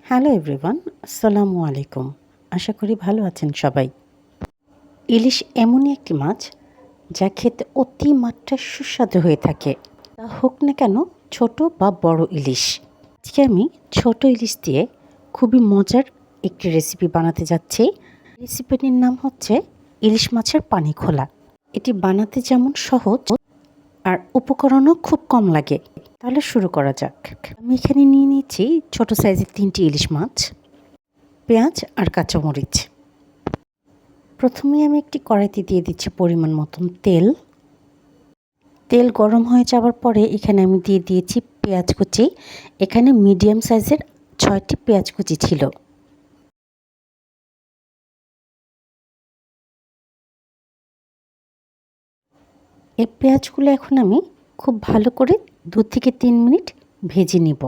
Hello everyone, আসসালামু আলাইকুম। আশা করি ভালো আছেন সবাই। ইলিশ এমনই একটি মাছ যা খেতে অতি মাত্রায় সুস্বাদু হয়ে থাকে, তা হোক না কেন ছোট বা বড় ইলিশ। আজকে আমি ছোট ইলিশ দিয়ে খুবই মজার একটি রেসিপি বানাতে যাচ্ছি। রেসিপিটির নাম হচ্ছে ইলিশ মাছের পানি খোলা। এটি বানাতে যেমন সহজ আর উপকরণও খুব কম লাগে। তাহলে শুরু করা যাক। আমি এখানে নিয়ে নিয়েছি ছোট সাইজের 3টি ইলিশ মাছ, পেঁয়াজ আর কাঁচামরিচ। প্রথমেই আমি একটি কড়াইতে দিয়ে দিচ্ছি পরিমাণ মতন তেল। তেল গরম হয়ে যাওয়ার পরে এখানে আমি দিয়ে দিয়েছি পেঁয়াজ কুচি। এখানে মিডিয়াম সাইজের 6টি পেঁয়াজ কুচি ছিল। এই পেঁয়াজগুলো এখন আমি খুব ভালো করে 2 থেকে 3 মিনিট ভেজে নিব,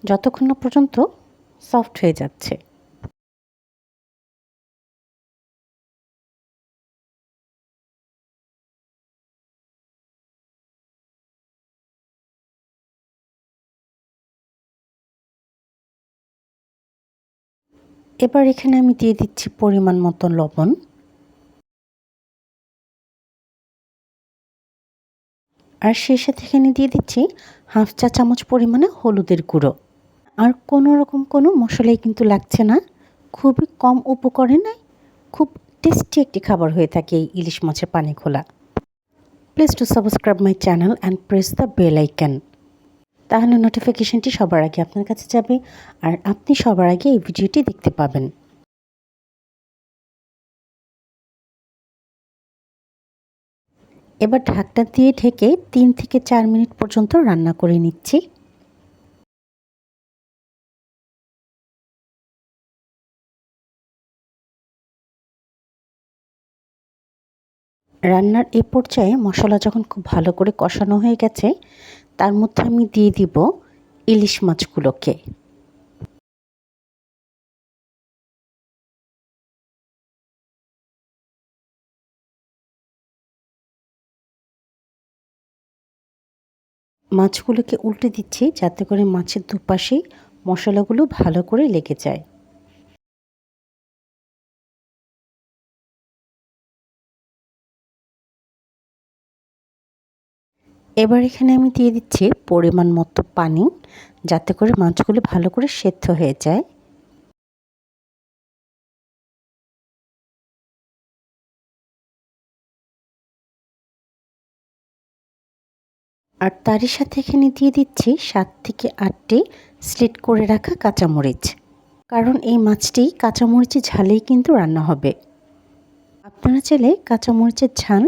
যতক্ষণ না পর্যন্ত সফট হয়ে যাচ্ছে। এবার এখানে আমি দিয়ে দিচ্ছি পরিমাণ মতো লবণ, আর সেই সাথে এখানে দিয়ে দিচ্ছি হাফ চা চামচ পরিমাণে হলুদের গুঁড়ো। আর কোনো রকম কোনো মশলাই কিন্তু লাগছে না, খুবই কম উপকরণে খুব টেস্টি একটি খাবার হয়ে থাকে এই ইলিশ মাছের পানি খোলা। Please to subscribe my channel and press the bell icon, তাহলে নোটিফিকেশনটি সবার আগে আপনার কাছে যাবে আর আপনি সবার আগে এই ভিডিওটি দেখতে পাবেন। এবার ঢাকনা দিয়ে ঢেকে 3 থেকে 4 মিনিট পর্যন্ত রান্না করে নিচ্ছি। রান্নার এ পর্যায়ে মশলা যখন খুব ভালো করে কষানো হয়ে গেছে, তার মধ্যে আমি দিয়ে দিব ইলিশ মাছগুলোকে। মাছগুলোকে উল্টে দিচ্ছি যাতে করে মাছের দুপাশেই মশলাগুলো ভালো করে লেগে যায়। এবার এখানে আমি দিয়ে দিচ্ছি পরিমাণ মতো পানি, যাতে করে মাছগুলো ভালো করে সেদ্ধ হয়ে যায়। আর তারই সাথে এখানে দিয়ে দিচ্ছি 7 থেকে 8টি স্লিট করে রাখা কাঁচামরিচ, কারণ এই মাছটি কাঁচামরিচের ঝালেই কিন্তু রান্না হবে। আপনারা চাইলে কাঁচামরিচের ঝাল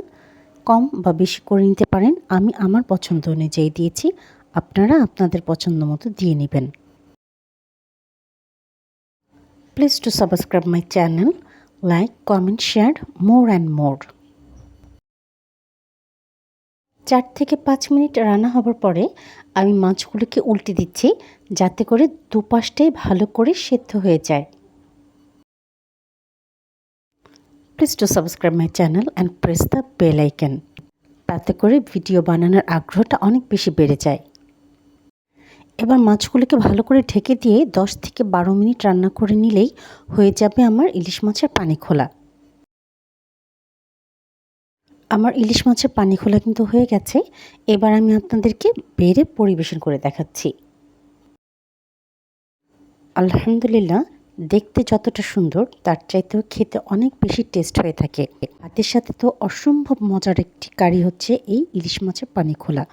কম বা বেশি করে নিতে পারেন। আমি আমার পছন্দ অনুযায়ী দিয়েছি, আপনারা আপনাদের পছন্দ মতো দিয়ে নেবেন। Please to subscribe my channel, like, comment, share more and more. 4 থেকে 5 মিনিট রান্না হবার পরে আমি মাছগুলোকে উল্টে দিচ্ছি, যাতে করে দুপাশটাই ভালো করে সেদ্ধ হয়ে যায়। Please to subscribe my channel and press the bell icon, তাতে করে ভিডিও বানানোর আগ্রহটা অনেক বেশি বেড়ে যায়। এবার মাছগুলোকে ভালো করে ঢেকে দিয়ে 10 থেকে 12 মিনিট রান্না করে নিলেই হয়ে যাবে আমার ইলিশ মাছের পানি খোলা। আমার ইলিশ মাছের পানি খোলা কিন্তু হয়ে গেছে। এবার আমি আপনাদেরকে বেড়ে পরিবেশন করে দেখাচ্ছি। আলহামদুলিল্লাহ, দেখতে যতটা সুন্দর তার চাইতেও খেতে অনেক বেশি টেস্ট হয়ে থাকে। ভাতের সাথে তো অসম্ভব মজার একটি কারি হচ্ছে এই ইলিশ মাছের পানি খোলা।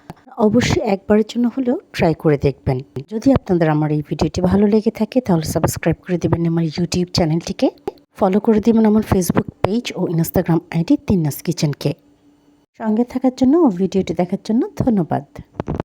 অবশ্যই একবারের জন্য হলেও ট্রাই করে দেখবেন। যদি আপনাদের আমার এই ভিডিওটি ভালো লেগে থাকে তাহলে সাবস্ক্রাইব করে দেবেন আমার ইউটিউব চ্যানেলটিকে, ফলো করে দেবেন আমার ফেসবুক পেজ ও ইনস্টাগ্রাম আইডি তিন্নাস কিচেনকে। সঙ্গে থাকার জন্য ও ভিডিওটি দেখার জন্য ধন্যবাদ।